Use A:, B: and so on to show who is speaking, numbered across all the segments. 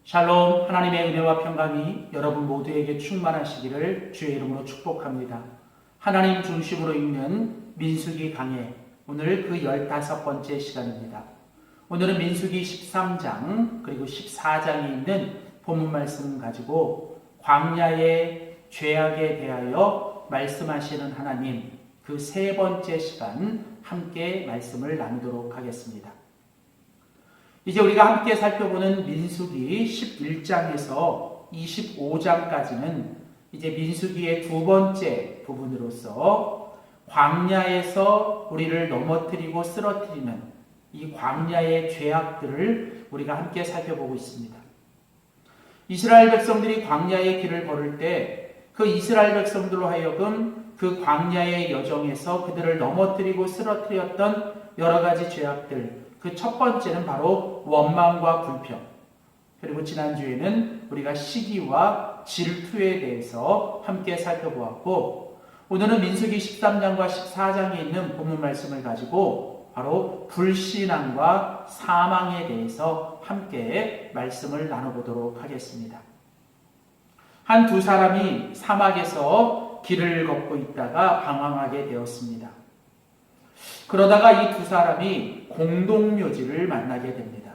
A: 샬롬, 하나님의 은혜와 평강이 여러분 모두에게 충만하시기를 주의 이름으로 축복합니다. 하나님 중심으로 읽는 민수기 강해, 오늘 그 15번째 시간입니다. 오늘은 민수기 13장 그리고 14장에 있는 본문 말씀 가지고 광야의 죄악에 대하여 말씀하시는 하나님, 그 세 번째 시간 함께 말씀을 나누도록 하겠습니다. 이제 우리가 함께 살펴보는 민수기 11장에서 25장까지는 이제 민수기의 두 번째 부분으로서 광야에서 우리를 넘어뜨리고 쓰러뜨리는 이 광야의 죄악들을 우리가 함께 살펴보고 있습니다. 이스라엘 백성들이 광야의 길을 걸을 때 그 이스라엘 백성들로 하여금 그 광야의 여정에서 그들을 넘어뜨리고 쓰러뜨렸던 여러 가지 죄악들, 그 첫 번째는 바로 원망과 불평. 그리고 지난주에는 우리가 시기와 질투에 대해서 함께 살펴보았고, 오늘은 민수기 13장과 14장에 있는 본문 말씀을 가지고 바로 불신앙과 사망에 대해서 함께 말씀을 나눠보도록 하겠습니다. 한 두 사람이 사막에서 길을 걷고 있다가 방황하게 되었습니다. 그러다가 이 두 사람이 공동묘지를 만나게 됩니다.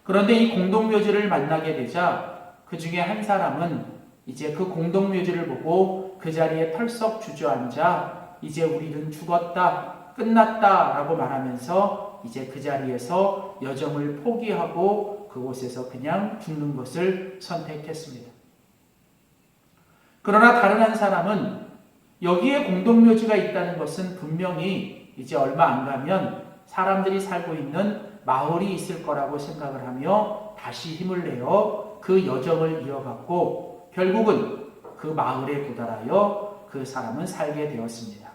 A: 그런데 이 공동묘지를 만나게 되자 그 중에 한 사람은 이제 그 공동묘지를 보고 그 자리에 털썩 주저앉아 이제 우리는 죽었다, 끝났다 라고 말하면서 이제 그 자리에서 여정을 포기하고 그곳에서 그냥 죽는 것을 선택했습니다. 그러나 다른 한 사람은 여기에 공동묘지가 있다는 것은 분명히 이제 얼마 안 가면 사람들이 살고 있는 마을이 있을 거라고 생각을 하며 다시 힘을 내어 그 여정을 이어갔고 결국은 그 마을에 도달하여 그 사람은 살게 되었습니다.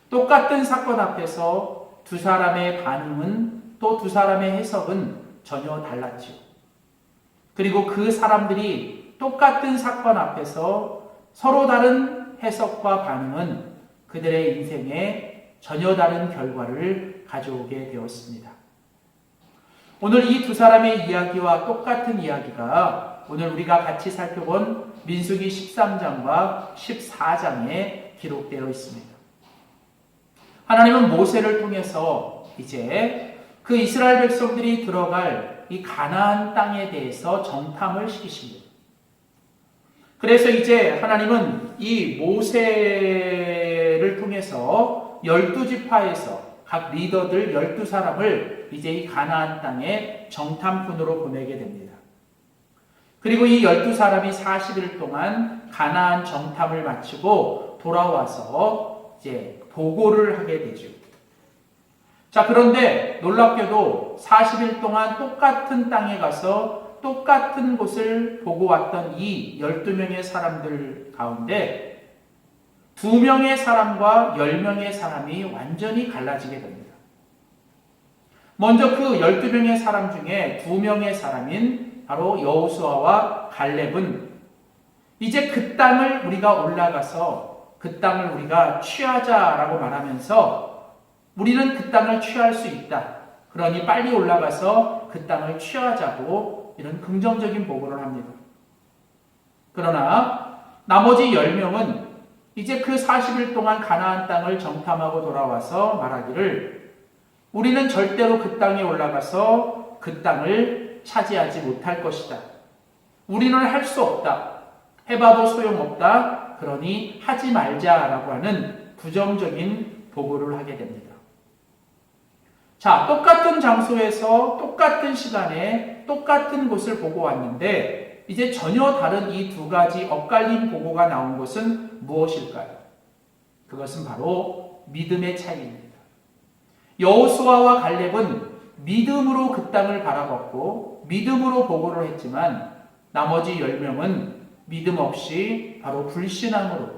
A: 똑같은 사건 앞에서 두 사람의 반응은 또 두 사람의 해석은 전혀 달랐죠. 그리고 그 사람들이 똑같은 사건 앞에서 서로 다른 해석과 반응은 그들의 인생에 전혀 다른 결과를 가져오게 되었습니다. 오늘 이 두 사람의 이야기와 똑같은 이야기가 오늘 우리가 같이 살펴본 민수기 13장과 14장에 기록되어 있습니다. 하나님은 모세를 통해서 이제 그 이스라엘 백성들이 들어갈 이 가나안 땅에 대해서 정탐을 시키십니다. 그래서 이제 하나님은 이 모세를 통해서 12지파에서 각 리더들 12사람을 이제 이 가나안 땅에 정탐꾼으로 보내게 됩니다. 그리고 이 12사람이 40일 동안 가나안 정탐을 마치고 돌아와서 이제 보고를 하게 되죠. 자, 그런데 놀랍게도 40일 동안 똑같은 땅에 가서 똑같은 곳을 보고 왔던 이 12명의 사람들 가운데 2명의 사람과 10명의 사람이 완전히 갈라지게 됩니다. 먼저 그 12명의 사람 중에 2명의 사람인 바로 여호수아와 갈렙은 이제 그 땅을 우리가 올라가서 그 땅을 우리가 취하자라고 말하면서 우리는 그 땅을 취할 수 있다. 그러니 빨리 올라가서 그 땅을 취하자고 이런 긍정적인 보고를 합니다. 그러나 나머지 10명은 이제 그 40일 동안 가나안 땅을 정탐하고 돌아와서 말하기를 우리는 절대로 그 땅에 올라가서 그 땅을 차지하지 못할 것이다. 우리는 할 수 없다. 해봐도 소용없다. 그러니 하지 말자라고 하는 부정적인 보고를 하게 됩니다. 자, 똑같은 장소에서 똑같은 시간에 똑같은 곳을 보고 왔는데 이제 전혀 다른 이 두 가지 엇갈린 보고가 나온 것은 무엇일까요? 그것은 바로 믿음의 차이입니다. 여호수아와 갈렙은 믿음으로 그 땅을 바라봤고 믿음으로 보고를 했지만 나머지 10명은 믿음 없이 바로 불신앙으로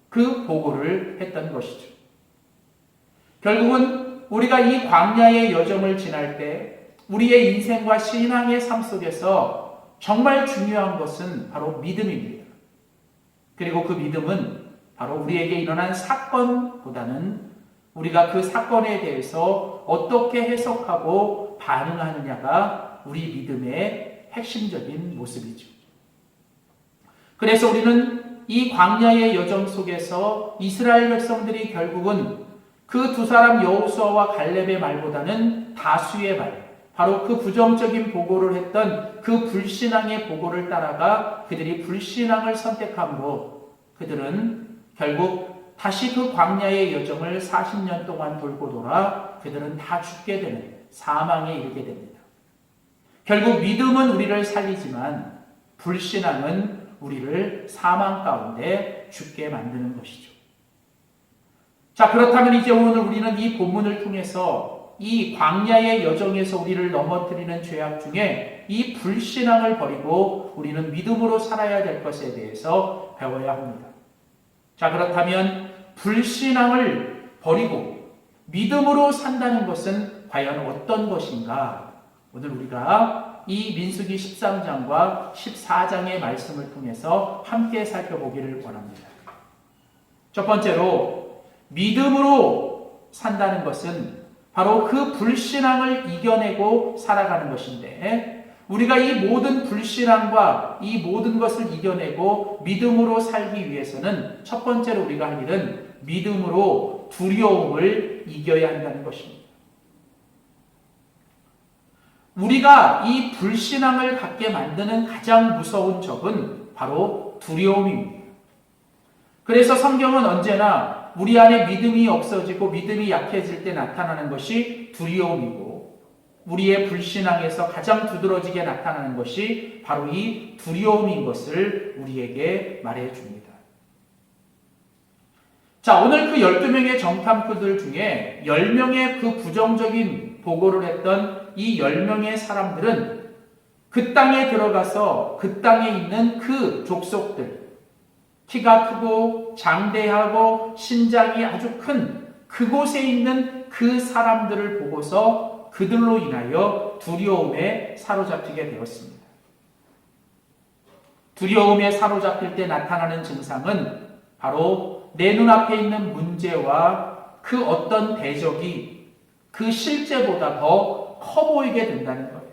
A: 그 보고를 했던 것이죠. 결국은 우리가 이 광야의 여정을 지날 때 우리의 인생과 신앙의 삶 속에서 정말 중요한 것은 바로 믿음입니다. 그리고 그 믿음은 바로 우리에게 일어난 사건보다는 우리가 그 사건에 대해서 어떻게 해석하고 반응하느냐가 우리 믿음의 핵심적인 모습이죠. 그래서 우리는 이 광야의 여정 속에서 이스라엘 백성들이 결국은 그 두 사람 여호수아와 갈렙의 말보다는 다수의 말, 바로 그 부정적인 보고를 했던 그 불신앙의 보고를 따라가 그들이 불신앙을 선택함으로 그들은 결국 다시 그 광야의 여정을 40년 동안 돌고 돌아 그들은 다 죽게 되는 사망에 이르게 됩니다. 결국 믿음은 우리를 살리지만 불신앙은 우리를 사망 가운데 죽게 만드는 것이죠. 자, 그렇다면 이제 오늘 우리는 이 본문을 통해서 이 광야의 여정에서 우리를 넘어뜨리는 죄악 중에 이 불신앙을 버리고 우리는 믿음으로 살아야 될 것에 대해서 배워야 합니다. 자, 그렇다면 불신앙을 버리고 믿음으로 산다는 것은 과연 어떤 것인가? 오늘 우리가 이 민수기 13장과 14장의 말씀을 통해서 함께 살펴보기를 원합니다. 첫 번째로 믿음으로 산다는 것은 바로 그 불신앙을 이겨내고 살아가는 것인데, 우리가 이 모든 불신앙과 이 모든 것을 이겨내고 믿음으로 살기 위해서는 첫 번째로 우리가 할 일은 믿음으로 두려움을 이겨야 한다는 것입니다. 우리가 이 불신앙을 갖게 만드는 가장 무서운 적은 바로 두려움입니다. 그래서 성경은 언제나 우리 안에 믿음이 없어지고 믿음이 약해질 때 나타나는 것이 두려움이고, 우리의 불신앙에서 가장 두드러지게 나타나는 것이 바로 이 두려움인 것을 우리에게 말해줍니다. 자, 오늘 그 12명의 정탐꾼들 중에 10명의 그 부정적인 보고를 했던 이 10명의 사람들은 그 땅에 들어가서 그 땅에 있는 그 족속들, 키가 크고 장대하고 신장이 아주 큰 그곳에 있는 그 사람들을 보고서 그들로 인하여 두려움에 사로잡히게 되었습니다. 두려움에 사로잡힐 때 나타나는 증상은 바로 내 눈앞에 있는 문제와 그 어떤 대적이 그 실제보다 더 커 보이게 된다는 거예요.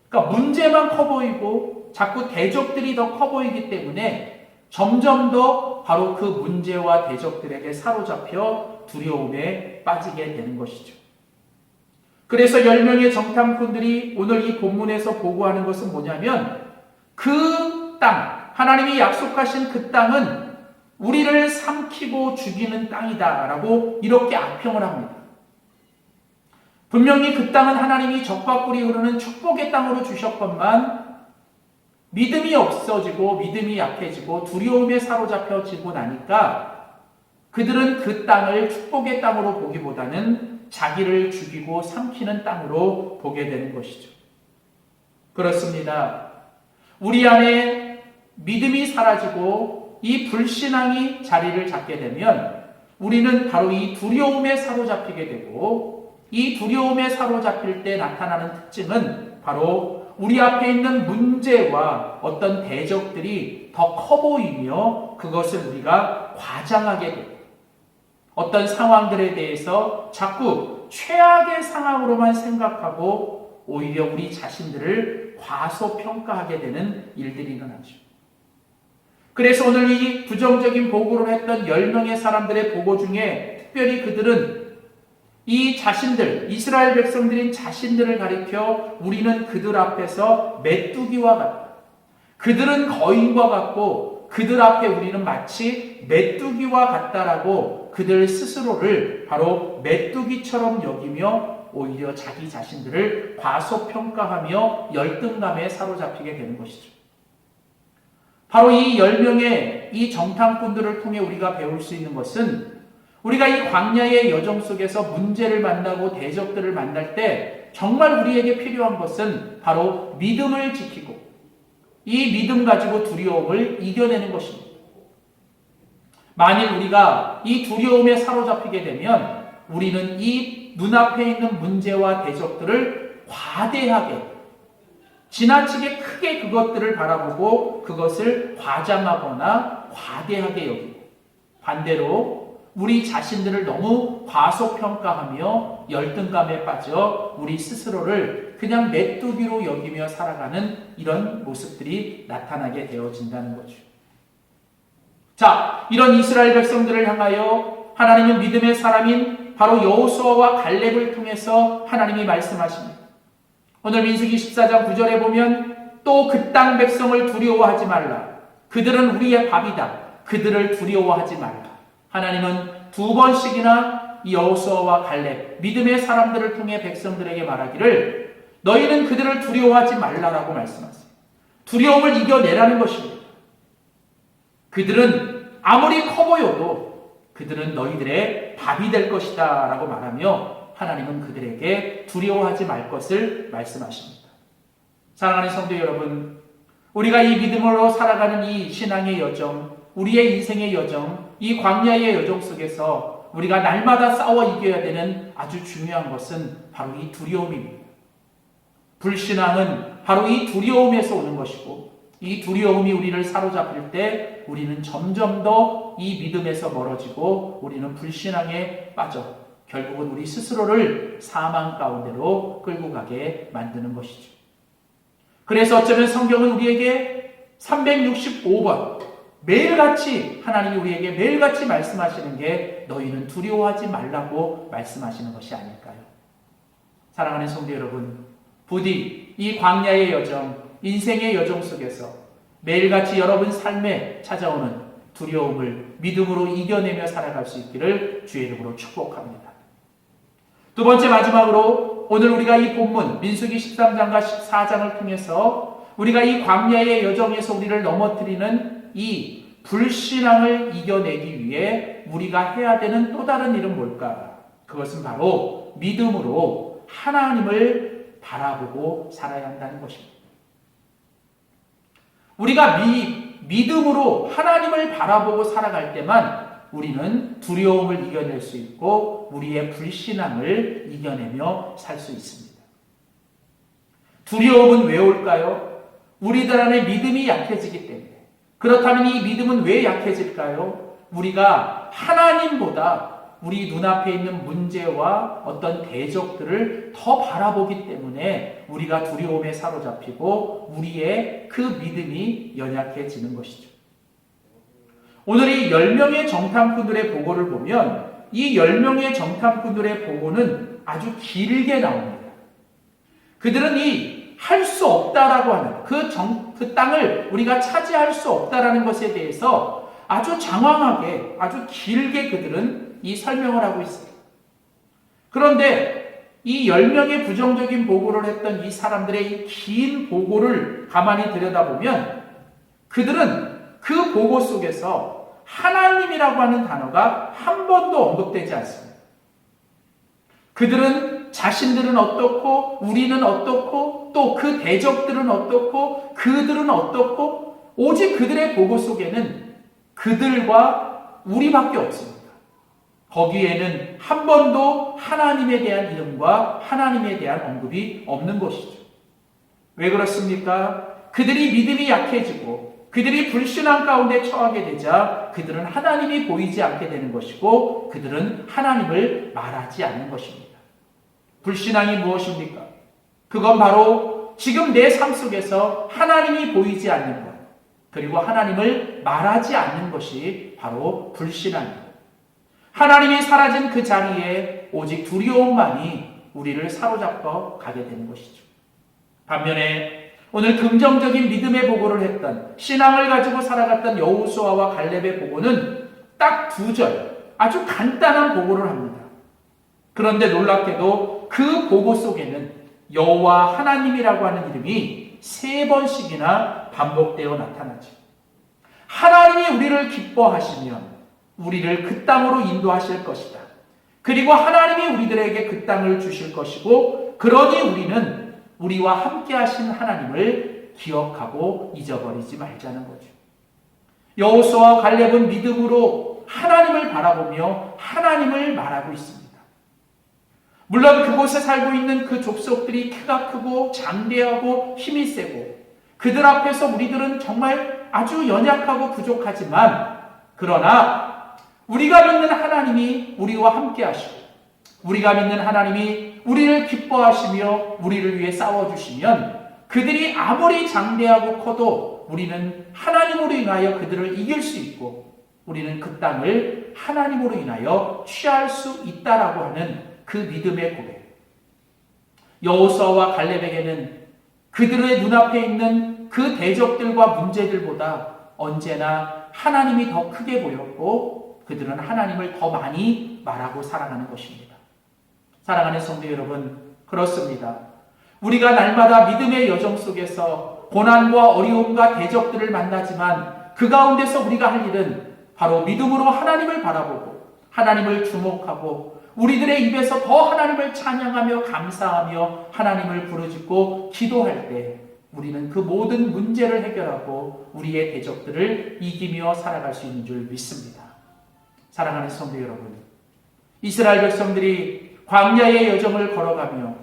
A: 그러니까 문제만 커 보이고 자꾸 대적들이 더 커 보이기 때문에 점점 더 바로 그 문제와 대적들에게 사로잡혀 두려움에 빠지게 되는 것이죠. 그래서 10명의 정탐꾼들이 오늘 이 본문에서 보고하는 것은 뭐냐면, 그 땅, 하나님이 약속하신 그 땅은 우리를 삼키고 죽이는 땅이다 라고 이렇게 악평을 합니다. 분명히 그 땅은 하나님이 적과 꿀이 흐르는 축복의 땅으로 주셨건만 믿음이 없어지고 믿음이 약해지고 두려움에 사로잡혀지고 나니까 그들은 그 땅을 축복의 땅으로 보기보다는 자기를 죽이고 삼키는 땅으로 보게 되는 것이죠. 그렇습니다. 우리 안에 믿음이 사라지고 이 불신앙이 자리를 잡게 되면 우리는 바로 이 두려움에 사로잡히게 되고, 이 두려움에 사로잡힐 때 나타나는 특징은 바로 우리 앞에 있는 문제와 어떤 대적들이 더 커 보이며 그것을 우리가 과장하게 되고, 어떤 상황들에 대해서 자꾸 최악의 상황으로만 생각하고 오히려 우리 자신들을 과소평가하게 되는 일들이 일어나죠. 그래서 오늘 이 부정적인 보고를 했던 10명의 사람들의 보고 중에 특별히 그들은 이 자신들, 이스라엘 백성들인 자신들을 가리켜 우리는 그들 앞에서 메뚜기와 같다, 그들은 거인과 같고 그들 앞에 우리는 마치 메뚜기와 같다라고 그들 스스로를 바로 메뚜기처럼 여기며 오히려 자기 자신들을 과소평가하며 열등감에 사로잡히게 되는 것이죠. 바로 이 10명의 이 정탐꾼들을 통해 우리가 배울 수 있는 것은, 우리가 이 광야의 여정 속에서 문제를 만나고 대적들을 만날 때 정말 우리에게 필요한 것은 바로 믿음을 지키고 이 믿음 가지고 두려움을 이겨내는 것입니다. 만일 우리가 이 두려움에 사로잡히게 되면 우리는 이 눈앞에 있는 문제와 대적들을 과대하게, 지나치게 크게 그것들을 바라보고 그것을 과장하거나 과대하게 여기고, 반대로 우리 자신들을 너무 과소평가하며 열등감에 빠져 우리 스스로를 그냥 메뚜기로 여기며 살아가는 이런 모습들이 나타나게 되어진다는 거죠. 자, 이런 이스라엘 백성들을 향하여 하나님은 믿음의 사람인 바로 여호수아와 갈렙을 통해서 하나님이 말씀하십니다. 오늘 민수기 14장 9절에 보면 또 그 땅 백성을 두려워하지 말라. 그들은 우리의 밥이다. 그들을 두려워하지 말라. 하나님은 두 번씩이나 이 여호수아와 갈렙, 믿음의 사람들을 통해 백성들에게 말하기를 너희는 그들을 두려워하지 말라라고 말씀하세요. 두려움을 이겨내라는 것입니다. 그들은 아무리 커 보여도 그들은 너희들의 밥이 될 것이다 라고 말하며 하나님은 그들에게 두려워하지 말 것을 말씀하십니다. 사랑하는 성도 여러분, 우리가 이 믿음으로 살아가는 이 신앙의 여정, 우리의 인생의 여정, 이 광야의 여정 속에서 우리가 날마다 싸워 이겨야 되는 아주 중요한 것은 바로 이 두려움입니다. 불신앙은 바로 이 두려움에서 오는 것이고, 이 두려움이 우리를 사로잡힐 때 우리는 점점 더 이 믿음에서 멀어지고 우리는 불신앙에 빠져 결국은 우리 스스로를 사망 가운데로 끌고 가게 만드는 것이죠. 그래서 어쩌면 성경은 우리에게 365번 매일같이 하나님이 우리에게 매일같이 말씀하시는 게 너희는 두려워하지 말라고 말씀하시는 것이 아닐까요? 사랑하는 성도 여러분, 부디 이 광야의 여정, 인생의 여정 속에서 매일같이 여러분 삶에 찾아오는 두려움을 믿음으로 이겨내며 살아갈 수 있기를 주의 이름으로 축복합니다. 두 번째 마지막으로 오늘 우리가 이 본문 민수기 13장과 14장을 통해서 우리가 이 광야의 여정에서 우리를 넘어뜨리는 이 불신앙을 이겨내기 위해 우리가 해야 되는 또 다른 일은 뭘까? 그것은 바로 믿음으로 하나님을 바라보고 살아야 한다는 것입니다. 우리가 믿음으로 하나님을 바라보고 살아갈 때만 우리는 두려움을 이겨낼 수 있고 우리의 불신앙을 이겨내며 살 수 있습니다. 두려움은 왜 올까요? 우리들 안에 믿음이 약해지기 때문에. 그렇다면 이 믿음은 왜 약해질까요? 우리가 하나님보다 우리 눈앞에 있는 문제와 어떤 대적들을 더 바라보기 때문에 우리가 두려움에 사로잡히고 우리의 그 믿음이 연약해지는 것이죠. 오늘 이 10명의 정탐꾼들의 보고를 보면 이 10명의 정탐꾼들의 보고는 아주 길게 나옵니다. 그들은 이 할 수 없다라고 하는 그 땅을 우리가 차지할 수 없다라는 것에 대해서 아주 장황하게 아주 길게 그들은 이 설명을 하고 있어요. 그런데 이 10명의 부정적인 보고를 했던 이 사람들의 이 긴 보고를 가만히 들여다보면 그들은 그 보고 속에서 하나님이라고 하는 단어가 한 번도 언급되지 않습니다. 그들은 자신들은 어떻고 우리는 어떻고 또 그 대적들은 어떻고 그들은 어떻고 오직 그들의 보고 속에는 그들과 우리밖에 없습니다. 거기에는 한 번도 하나님에 대한 이름과 하나님에 대한 언급이 없는 것이죠. 왜 그렇습니까? 그들이 믿음이 약해지고 그들이 불신앙 가운데 처하게 되자 그들은 하나님이 보이지 않게 되는 것이고 그들은 하나님을 말하지 않는 것입니다. 불신앙이 무엇입니까? 그건 바로 지금 내 삶 속에서 하나님이 보이지 않는 것, 그리고 하나님을 말하지 않는 것이 바로 불신앙입니다. 하나님이 사라진 그 자리에 오직 두려움만이 우리를 사로잡아 가게 되는 것이죠. 반면에 오늘 긍정적인 믿음의 보고를 했던 신앙을 가지고 살아갔던 여호수아와 갈렙의 보고는 딱 2절 아주 간단한 보고를 합니다. 그런데 놀랍게도 그 보고 속에는 여호와 하나님이라고 하는 이름이 3번씩이나 반복되어 나타나죠. 하나님이 우리를 기뻐하시면 우리를 그 땅으로 인도하실 것이다. 그리고 하나님이 우리들에게 그 땅을 주실 것이고 그러니 우리는 우리와 함께 하신 하나님을 기억하고 잊어버리지 말자는 거죠. 여호수아와 갈렙은 믿음으로 하나님을 바라보며 하나님을 말하고 있습니다. 물론 그곳에 살고 있는 그 족속들이 키가 크고 장대하고 힘이 세고 그들 앞에서 우리들은 정말 아주 연약하고 부족하지만 그러나 우리가 믿는 하나님이 우리와 함께 하시고 우리가 믿는 하나님이 우리를 기뻐하시며 우리를 위해 싸워주시면 그들이 아무리 장대하고 커도 우리는 하나님으로 인하여 그들을 이길 수 있고 우리는 그 땅을 하나님으로 인하여 취할 수 있다라고 하는 그 믿음의 고백. 여호수아와 갈렙에게는 그들의 눈앞에 있는 그 대적들과 문제들보다 언제나 하나님이 더 크게 보였고 그들은 하나님을 더 많이 말하고 살아가는 것입니다. 사랑하는 성도 여러분, 그렇습니다. 우리가 날마다 믿음의 여정 속에서 고난과 어려움과 대적들을 만나지만 그 가운데서 우리가 할 일은 바로 믿음으로 하나님을 바라보고 하나님을 주목하고 우리들의 입에서 더 하나님을 찬양하며 감사하며 하나님을 부르짖고 기도할 때 우리는 그 모든 문제를 해결하고 우리의 대적들을 이기며 살아갈 수 있는 줄 믿습니다. 사랑하는 성도 여러분, 이스라엘 백성들이 광야의 여정을 걸어가며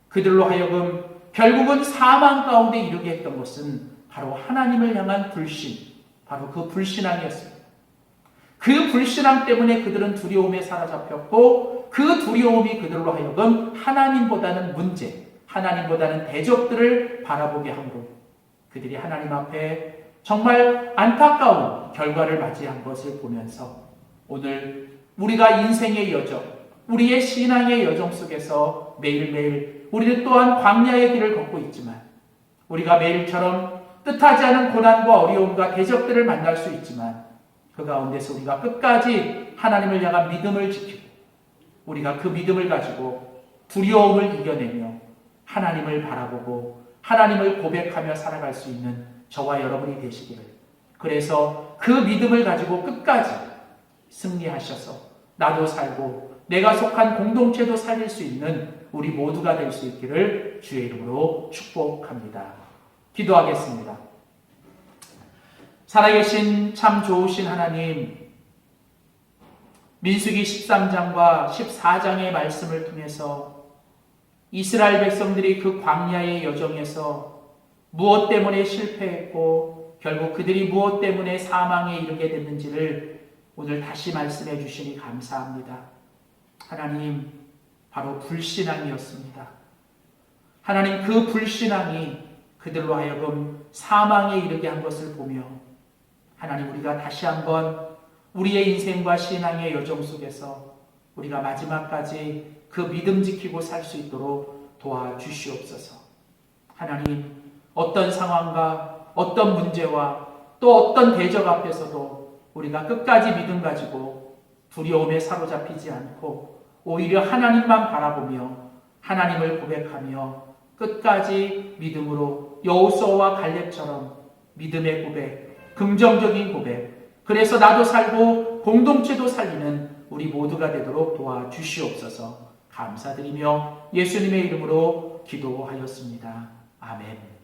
A: 그들로 하여금 결국은 사망 가운데 이르게 했던 것은 바로 하나님을 향한 불신, 바로 그 불신앙이었습니다. 그 불신앙 때문에 그들은 두려움에 사로잡혔고 그 두려움이 그들로 하여금 하나님보다는 문제, 하나님보다는 대적들을 바라보게 함으로 그들이 하나님 앞에 정말 안타까운 결과를 맞이한 것을 보면서 오늘 우리가 인생의 여정, 우리의 신앙의 여정 속에서 매일매일 우리는 또한 광야의 길을 걷고 있지만 우리가 매일처럼 뜻하지 않은 고난과 어려움과 대적들을 만날 수 있지만 그 가운데서 우리가 끝까지 하나님을 향한 믿음을 지키고 우리가 그 믿음을 가지고 두려움을 이겨내며 하나님을 바라보고 하나님을 고백하며 살아갈 수 있는 저와 여러분이 되시기를, 그래서 그 믿음을 가지고 끝까지 승리하셔서 나도 살고 내가 속한 공동체도 살릴 수 있는 우리 모두가 될 수 있기를 주의 이름으로 축복합니다. 기도하겠습니다. 살아계신 참 좋으신 하나님, 민수기 13장과 14장의 말씀을 통해서 이스라엘 백성들이 그 광야의 여정에서 무엇 때문에 실패했고 결국 그들이 무엇 때문에 사망에 이르게 됐는지를 오늘 다시 말씀해 주시니 감사합니다. 하나님, 바로 불신앙이었습니다. 하나님, 그 불신앙이 그들로 하여금 사망에 이르게 한 것을 보며 하나님, 우리가 다시 한번 우리의 인생과 신앙의 여정 속에서 우리가 마지막까지 그 믿음 지키고 살 수 있도록 도와주시옵소서. 하나님, 어떤 상황과 어떤 문제와 또 어떤 대적 앞에서도 우리가 끝까지 믿음 가지고 두려움에 사로잡히지 않고 오히려 하나님만 바라보며 하나님을 고백하며 끝까지 믿음으로 여호수아와 갈렙처럼 믿음의 고백, 긍정적인 고백, 그래서 나도 살고 공동체도 살리는 우리 모두가 되도록 도와주시옵소서. 감사드리며 예수님의 이름으로 기도하였습니다. 아멘.